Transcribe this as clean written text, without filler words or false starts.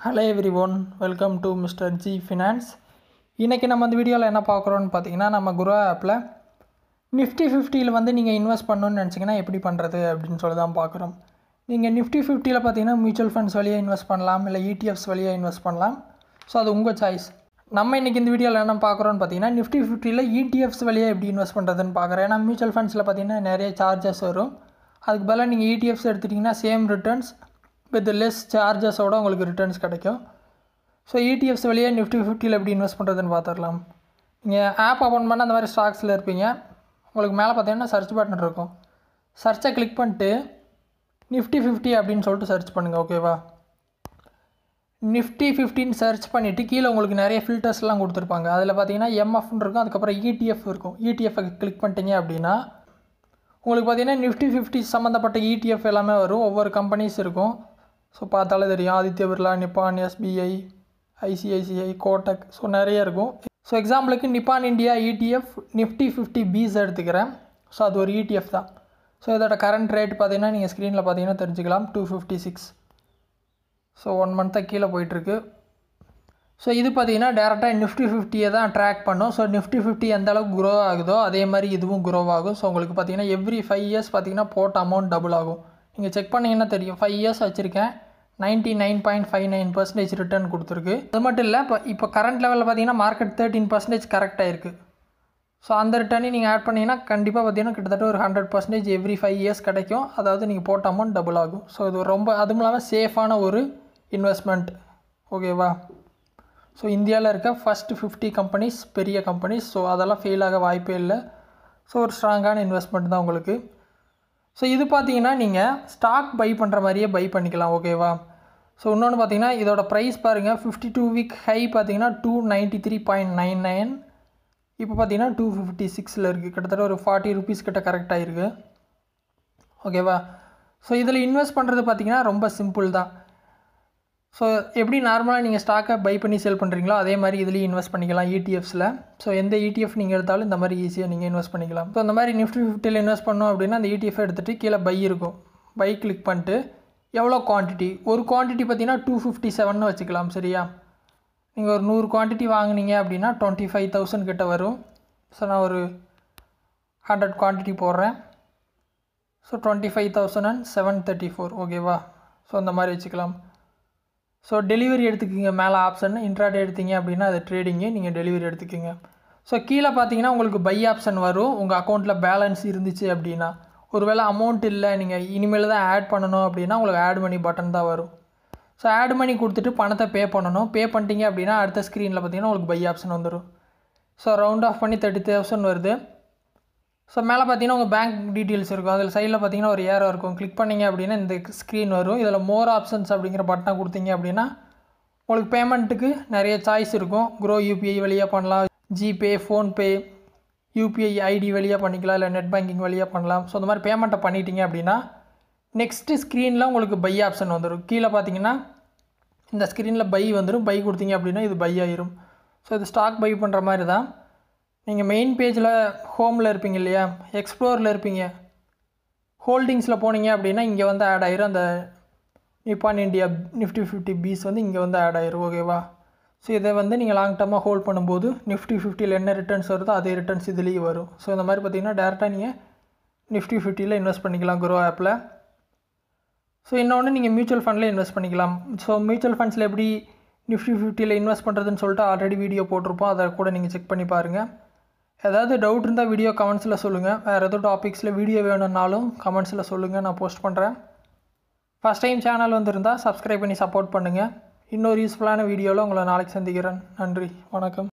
Hello everyone, welcome to Mr. G Finance. இன்னைக்கு நம்ம இந்த வீடியோல என்ன பார்க்கறோம்னு பாத்தீங்கன்னா நம்ம குரோ ஆப்ல Nifty 50 ல வந்து நீங்க இன்வெஸ்ட் பண்ணனும்னு நினைச்சீங்கன்னா எப்படி பண்றது அப்படினு சொல்லி தான் பார்க்கறோம். நீங்க Nifty 50 ல பாத்தீங்கன்னா மியூச்சுவல் ஃபண்ட்ஸ் வழியா இன்வெஸ்ட் பண்ணலாம் இல்ல ETFs வழியா இன்வெஸ்ட் பண்ணலாம். சோ அது உங்க சாய்ஸ். நம்ம இன்னைக்கு இந்த வீடியோல என்ன பார்க்கறோம்னு பாத்தீங்கன்னா Nifty 50 ல ETFs வழியா எப்படி இன்வெஸ்ட் பண்றதுன்னு பார்க்கறோம். ஏனா மியூச்சுவல் ஃபண்ட்ஸ்ல பாத்தீங்கன்னா நிறைய சார்ஜஸ் வரும். அதுக்கு பதிலா நீங்க ETFs எடுத்துட்டீங்கன்னா same returns with less charges ஓட உங்களுக்கு ரிட்டர்ன்ஸ் கிடைக்கும். ஸோ ETFs வழியா Nifty 50 ல எப்படி இன்வெஸ்ட் பண்ணுறதுன்னு பார்த்துடலாம். நீங்கள் ஆப் ஓப்பன் பண்ணால் அந்த மாதிரி ஸ்டாக்ஸில் இருப்பீங்க. உங்களுக்கு மேலே பார்த்தீங்கன்னா சர்ச் பட்டன் இருக்கும். சர்ச்சை கிளிக் பண்ணிட்டு Nifty 50 அப்படின்னு சொல்லிட்டு சர்ச் பண்ணுங்கள். ஓகேவா, Nifty 50 சர்ச் பண்ணிவிட்டு கீழே உங்களுக்கு நிறைய ஃபில்டர்ஸ்லாம் கொடுத்துருப்பாங்க. அதில் பார்த்தீங்கன்னா MFன்னு இருக்கும், அதுக்கப்புறம் ETF இருக்கும். ETF கிளிக் பண்ணிட்டீங்க அப்படின்னா உங்களுக்கு பார்த்தீங்கன்னா Nifty 50 சம்மந்தப்பட்ட ETF எல்லாமே வரும். ஒவ்வொரு கம்பெனிஸ் இருக்கும். ஸோ பார்த்தாலே தெரியும். ஆதித்ய பிர்லா, நிப்பான், SBI, ICICI, கோட்டக், ஸோ நிறைய இருக்கும். ஸோ எக்ஸாம்பிளுக்கு நிப்பான் இந்தியா ETF Nifty 50 Bs எடுத்துக்கிறேன். ஸோ அது ஒரு ETF தான். ஸோ இதோட கரண்ட் ரேட் பார்த்தீங்கன்னா நீங்கள் ஸ்க்ரீனில் பார்த்தீங்கன்னா தெரிஞ்சுக்கலாம், 256. ஸோ 1 மந்த்தாக கீழே போயிட்டுருக்கு. ஸோ இது பார்த்தீங்கன்னா டேரெக்டாக Nifty 50 தான் ட்ராக் பண்ணும். ஸோ Nifty 50 எந்த அளவுக்கு க்ரோ ஆகுதோ அதே மாதிரி இதுவும் க்ரோ ஆகும். ஸோ உங்களுக்கு பார்த்தீங்கன்னா எவ்ரி 5 இயர்ஸ் பார்த்தீங்கன்னா போட்ட அமௌண்ட் டபுள் ஆகும். நீங்கள் செக் பண்ணிங்கன்னா தெரியும். 5 இயர்ஸ் வச்சுருக்கேன், 99.59% ரிட்டர்ன் கொடுத்துருக்கு. அது மட்டும் இல்லை, இப்போ கரண்ட் லெவலில் பார்த்தீங்கன்னா மார்க்கெட் 13% கரெக்டாக இருக்குது. ஸோ அந்த ரிட்டர்னையும் நீங்கள் ஆட் பண்ணிங்கன்னா கண்டிப்பாக பார்த்தீங்கன்னா கிட்டத்தட்ட ஒரு 100% எவ்ரி 5 இயர்ஸ் கிடைக்கும். அதாவது நீங்கள் போட்ட அமௌண்ட் டபுள் ஆகும். ஸோ இது ரொம்ப அதுவும் இல்லாமல் சேஃபான ஒரு இன்வெஸ்ட்மெண்ட். ஓகேவா, ஸோ இந்தியாவில் இருக்க ஃபஸ்ட்டு 50 கம்பெனிஸ் பெரிய கம்பெனிஸ். ஸோ அதெல்லாம் ஃபெயில் ஆக வாய்ப்பே இல்லை. ஸோ ஒரு ஸ்ட்ராங்கான இன்வெஸ்ட்மெண்ட் தான் உங்களுக்கு. ஸோ இது பார்த்தீங்கன்னா நீங்கள் ஸ்டாக் பை பண்ணுற மாதிரியே பை பண்ணிக்கலாம். ஓகேவா, ஸோ இன்னொன்று பார்த்தீங்கன்னா இதோட ப்ரைஸ் பாருங்கள். 52 வீக் ஹை பார்த்தீங்கன்னா 293.99. இப்போ பார்த்தீங்கன்னா 256 இருக்குது. கிட்டத்தட்ட ஒரு 40 ரூபீஸ் கிட்ட கரெக்டாக இருக்குது. ஓகேவா, ஸோ இதில் இன்வெஸ்ட் பண்ணுறது பார்த்தீங்கன்னா ரொம்ப சிம்பிள் தான். ஸோ எப்படி நார்மலாக நீங்கள் ஸ்டாக்கை பை பண்ணி சேல் பண்ணுறீங்களோ அதே மாதிரி இதுலேயும் இன்வெஸ்ட் பண்ணிக்கலாம் ETFஸில். ஸோ எந்த ETF நீங்கள் எடுத்தாலும் இந்த மாதிரி ஈஸியாக நீங்கள் இன்வெஸ்ட் பண்ணிக்கலாம். ஸோ இந்த மாதிரி Nifty 50 இன்வெஸ்ட் பண்ணோம் அப்படின்னா அந்த ETF எடுத்துகிட்டு கீழே பை இருக்கும். பை கிளிக் பண்ணிட்டு எவ்வளோ குவான்டிட்டி, ஒரு குவான்டிட்டி பார்த்தீங்கன்னா 257 வச்சுக்கலாம். சரியா, நீங்கள் ஒரு 100 குவான்டிட்டி வாங்கினீங்க அப்படின்னா 25,000 கிட்ட வரும். ஸோ நான் ஒரு 100 குவான்டிட்டி போடுறேன். ஸோ 25,734. ஓகேவா, ஸோ அந்த மாதிரி வச்சுக்கலாம். ஸோ டெலிவரி எடுத்துக்கிங்க. மேலே ஆப்ஷன் இன்ட்ராடே எடுத்தீங்க அப்படின்னா அது ட்ரேடிங்கு, நீங்கள் டெலிவரி எடுத்துக்கிங்க. ஸோ கீழே பார்த்தீங்கன்னா உங்களுக்கு பை ஆப்ஷன் வரும். உங்கள் அக்கௌண்ட்டில் பேலன்ஸ் இருந்துச்சு அப்படின்னா, ஒருவேளை அமௌண்ட் இல்லை நீங்கள் இனிமேல் தான் ஆட் பண்ணணும் அப்படின்னா உங்களுக்கு ஆட் மணி பட்டன் தான் வரும். ஸோ ஆட் மணி கொடுத்துட்டு பணத்தை பே பண்ணணும். பே பண்ணிட்டீங்க அப்படின்னா அடுத்த ஸ்க்ரீனில் பார்த்தீங்கன்னா உங்களுக்கு பை ஆப்ஷன் வந்துடும். ஸோ ரவுண்ட் ஆஃப் பண்ணி 30,000 வருது. ஸோ மேலே பார்த்தீங்கன்னா உங்கள் பேங்க் டீட்டெயில்ஸ் இருக்கும். அதில் சைடில் பார்த்தீங்கன்னா ஒரு ஏரோ இருக்கும். கிளிக் பண்ணிங்க அப்படின்னா இந்த ஸ்க்ரீன் வரும். இதில் மோர் ஆப்ஷன்ஸ் அப்படிங்கிற பட்டனை கொடுத்தீங்க அப்படின்னா உங்களுக்கு பேமெண்ட்டுக்கு நிறைய சாய்ஸ் இருக்கும். க்ரோ UPI வழியாக பண்ணலாம், ஜிபே, ஃபோன்பே, UPI ID வழியாக பண்ணிக்கலாம், இல்லை நெட் பேங்கிங் வழியாக பண்ணலாம். ஸோ இந்த மாதிரி பேமெண்ட்டை பண்ணிட்டீங்க அப்படின்னா நெக்ஸ்ட்டு ஸ்க்ரீனில் உங்களுக்கு பை ஆப்ஷன் வந்துடும். கீழே பார்த்தீங்கன்னா இந்த ஸ்க்ரீனில் பை வந்துடும். பை கொடுத்தீங்க அப்படின்னா இது பை ஆயிரும். ஸோ இது ஸ்டாக் பை பண்ணுற மாதிரி தான். நீங்கள் மெயின் பேஜில் ஹோமில் இருப்பீங்க இல்லையா, எக்ஸ்ப்ளோரில் இருப்பீங்க, ஹோல்டிங்ஸில் போனீங்க அப்படின்னா இங்கே வந்து ஆட் ஆயிரும். அந்த நிப்பான் இந்தியா Nifty 50 Bs வந்து இங்கே வந்து ஆட் ஆயிரும். ஓகேவா, ஸோ இதை வந்து நீங்கள் லாங் டர்மாக ஹோல்ட் பண்ணும்போது Nifty 50 என்ன ரிட்டர்ன்ஸ் வருதோ அதே ரிட்டர்ன்ஸ் இதுலேயும் வரும். ஸோ இந்த மாதிரி பார்த்தீங்கன்னா டேரெக்டாக நீங்கள் Nifty 50 இன்வெஸ்ட் பண்ணிக்கலாம் க்ரோ ஆப்பில். ஸோ இன்னொன்று நீங்கள் மியூச்சுவல் ஃபண்டில் இன்வெஸ்ட் பண்ணிக்கலாம். ஸோ மியூச்சுவல் ஃபண்ட்ஸில் எப்படி Nifty 50 இன்வெஸ்ட் பண்ணுறதுன்னு சொல்லிட்டு ஆல்ரெடி வீடியோ போட்டிருப்போம். அதை கூட நீங்கள் செக் பண்ணி பாருங்கள். ஏதாவது டவுட் இருந்தால் வீடியோ கமெண்ட்ஸில் சொல்லுங்கள். வேறு எதுவும் டாபிக்ஸில் வீடியோ வேணும்னாலும் கமெண்ட்ஸில் சொல்லுங்கள், நான் போஸ்ட் பண்ணுறேன். ஃபஸ்ட் டைம் சேனல் வந்திருந்தால் சப்ஸ்கிரைப் பண்ணி சப்போர்ட் பண்ணுங்கள். இன்னொரு யூஸ்ஃபுல்லான வீடியோவில் உங்களை நாளைக்கு சந்திக்கிறேன். நன்றி, வணக்கம்.